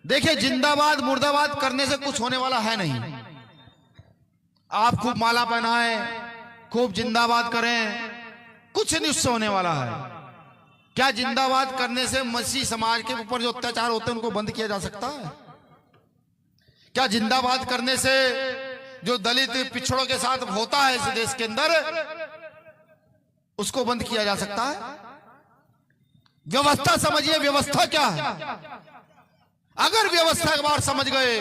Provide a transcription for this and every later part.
देखिए, जिंदाबाद मुर्दाबाद करने से कुछ होने वाला है नहीं। आप खूब माला पहनाएं, खूब जिंदाबाद करें, कुछ नहीं उससे होने वाला है। क्या जिंदाबाद करने से मसीह समाज के ऊपर जो अत्याचार होते हैं उनको बंद किया जा सकता है? क्या जिंदाबाद करने से जो दलित पिछड़ों के साथ होता है इस देश के अंदर, उसको बंद किया जा सकता है? व्यवस्था समझिए, व्यवस्था क्या है। अगर व्यवस्था एक बार समझ गए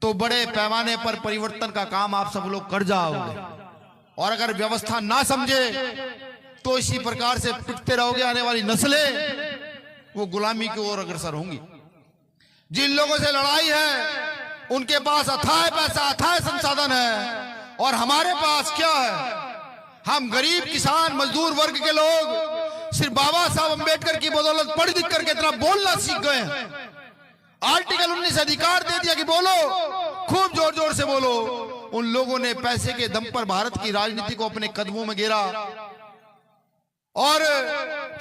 तो बड़े पैमाने पर परिवर्तन का काम आप सब लोग कर जाओगे। और अगर व्यवस्था ना समझे तो इसी प्रकार से पिटते रहोगे। आने वाली नस्लें वो गुलामी की ओर अग्रसर होंगी। जिन लोगों से लड़ाई है उनके पास अथाह पैसा, अथाह संसाधन है, और हमारे पास क्या है? हम गरीब किसान मजदूर वर्ग के लोग सिर्फ बाबा साहब अंबेडकर की बदौलत पढ़ लिख करके इतना बोलना सीख गए हैं। आर्टिकल 19 अधिकार दे दिया कि बोलो, खूब जोर जोर से बोलो। उन लोगों ने पैसे के दम पर भारत की राजनीति को अपने कदमों में घेरा और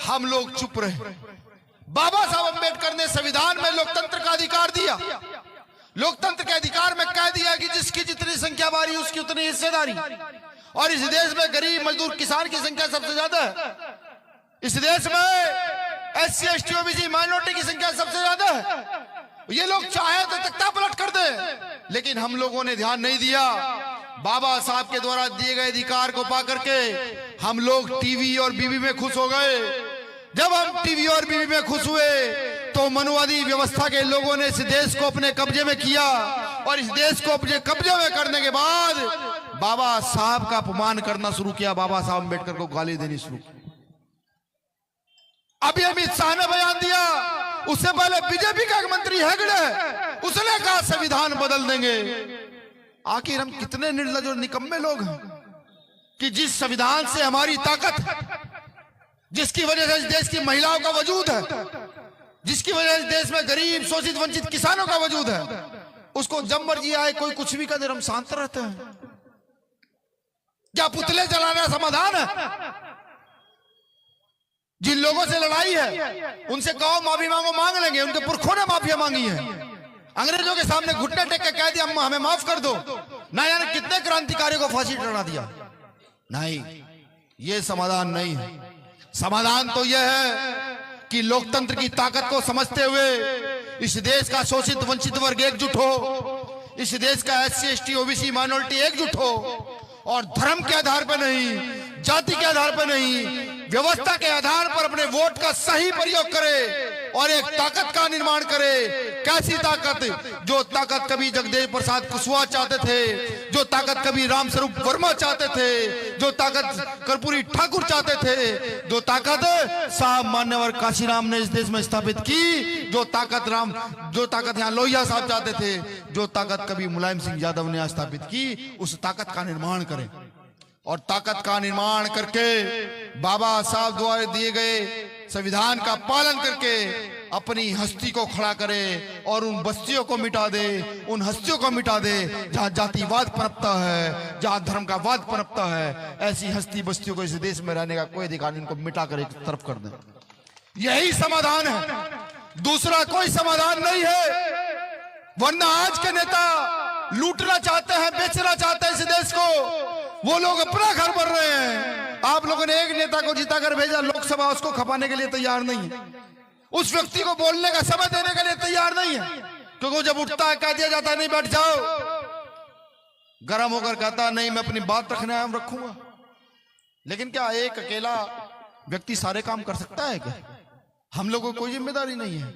हम लोग चुप रहे। बाबा साहब अंबेडकर ने संविधान में लोकतंत्र का अधिकार दिया। लोकतंत्र के अधिकार में कह दिया कि जिसकी जितनी संख्या बारी उसकी उतनी हिस्सेदारी। और इस देश में गरीब मजदूर किसान की संख्या सबसे ज्यादा है। इस देश में SC ST OBC माइनॉरिटी की संख्या सबसे ज्यादा है। ये लोग चाहे तो तख्ता पलट कर दे, लेकिन हम लोगों ने ध्यान नहीं दिया। बाबा साहब के द्वारा दिए गए अधिकार को पा करके हम लोग टीवी और बीवी में खुश हो गए। जब हम टीवी और बीवी में खुश हुए तो मनुवादी व्यवस्था के लोगों ने इस देश को अपने कब्जे में किया। और इस देश को अपने कब्जे में करने के बाद बाबा साहब का अपमान करना शुरू किया। बाबा साहब अंबेडकर को गाली देनी शुरू की। अभी अमित शाह ने बयान दिया, उससे पहले बीजेपी का एक मंत्री हेगड़े, उसने कहा संविधान बदल देंगे। आखिर हम कितने निर्लज और निकम्मे लोग हैं कि जिस संविधान से हमारी ताकत है, जिसकी वजह से इस देश की महिलाओं का वजूद है, जिसकी वजह से इस देश में गरीब शोषित वंचित किसानों का वजूद है, उसको जब मर्जी आए कोई कुछ भी कर, हम शांत रहते हैं। क्या पुतले जलाना समाधान है? जिन लोगों से लड़ाई है उनसे कहो माफी मांगो, मांग लेंगे। उनके पुरखों ने माफिया मांगी है। अंग्रेजों के सामने घुटने टेक के कह दिया हमें माफ कर दो। ना यानी कितने क्रांतिकारियों को फांसी चढ़ा दिया। नहीं, ये समाधान नहीं है। समाधान तो यह है कि लोकतंत्र की ताकत को समझते हुए इस देश का शोषित वंचित वर्ग एकजुट हो, इस देश का SC ST OBC माइनॉरिटी एकजुट हो, और धर्म के आधार पर नहीं, जाति के आधार पर नहीं, व्यवस्था के आधार पर अपने वोट का सही प्रयोग करे और एक ताकत का निर्माण करे। कैसी ताकत? जो ताकत कभी जगदेव प्रसाद कुशवाहा चाहते थे, जो ताकत कभी रामस्वरूप वर्मा चाहते थे, जो ताकत कर्पूरी ठाकुर चाहते थे, जो ताकत साहब मान्यवर काशीराम ने इस देश में स्थापित की, जो ताकत यहाँ लोहिया साहब चाहते थे, जो ताकत कभी मुलायम सिंह यादव ने स्थापित की, उस ताकत का निर्माण करें। और ताकत का निर्माण करके बाबा साहब द्वारा दिए गए संविधान का पालन करके अपनी हस्ती को खड़ा करे और उन बस्तियों को मिटा दे, उन हस्तियों को मिटा दे जहां जातिवाद पनपता है, जहां धर्म का वाद पनपता है। ऐसी हस्ती बस्तियों को इस देश में रहने का कोई अधिकार नहीं, इनको मिटा कर एक तरफ कर दे। यही समाधान है, दूसरा कोई समाधान नहीं है। वरना आज के नेता लूटना चाहते हैं, बेचना चाहते हैं इस देश को। वो लोग अपना घर भर रहे हैं। आप लोगों ने एक नेता को जिताकर भेजा लोकसभा, उसको खपाने के लिए तैयार नहीं है। उस व्यक्ति को बोलने का समय देने के लिए तैयार नहीं है, क्योंकि जब उठता है कह दिया जाता है नहीं बैठ जाओ। गरम होकर कहता है नहीं मैं अपनी बात रखने आया हूं, रखूंगा। लेकिन क्या एक अकेला व्यक्ति सारे काम कर सकता है क्या? हम लोगों को कोई जिम्मेदारी नहीं है।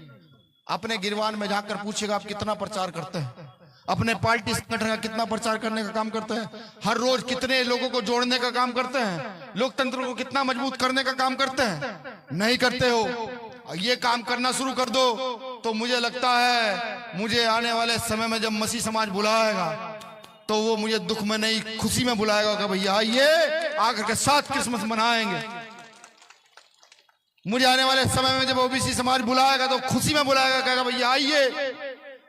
अपने गिरवान में जाकर पूछेगा आप कितना प्रचार करते हैं, अपने पार्टी संगठन का कितना प्रचार करने का काम करते हैं, हर रोज कितने लोगों को जोड़ने का काम करते हैं, लोकतंत्र को कितना मजबूत करने का काम करते हैं? नहीं करते हो। ये काम करना शुरू कर दो तो मुझे लगता है मुझे आने वाले समय में जब मसीह समाज बुलाएगा तो वो मुझे दुख में नहीं खुशी में बुलाएगा कि भैया आइए, आकर के साथ क्रिसमस मनाएंगे। मुझे आने वाले समय में जब OBC समाज बुलाएगा तो खुशी में बुलाएगा, कहेगा भैया आइए,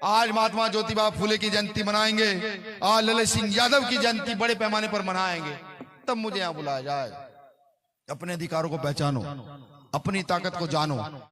आज महात्मा ज्योतिबा फुले की जयंती मनाएंगे, आज ललित सिंह यादव की जयंती बड़े पैमाने पर मनाएंगे। तब मुझे यहाँ बुलाया जाए। अपने अधिकारों को पहचानो, अपनी ताकत को जानो।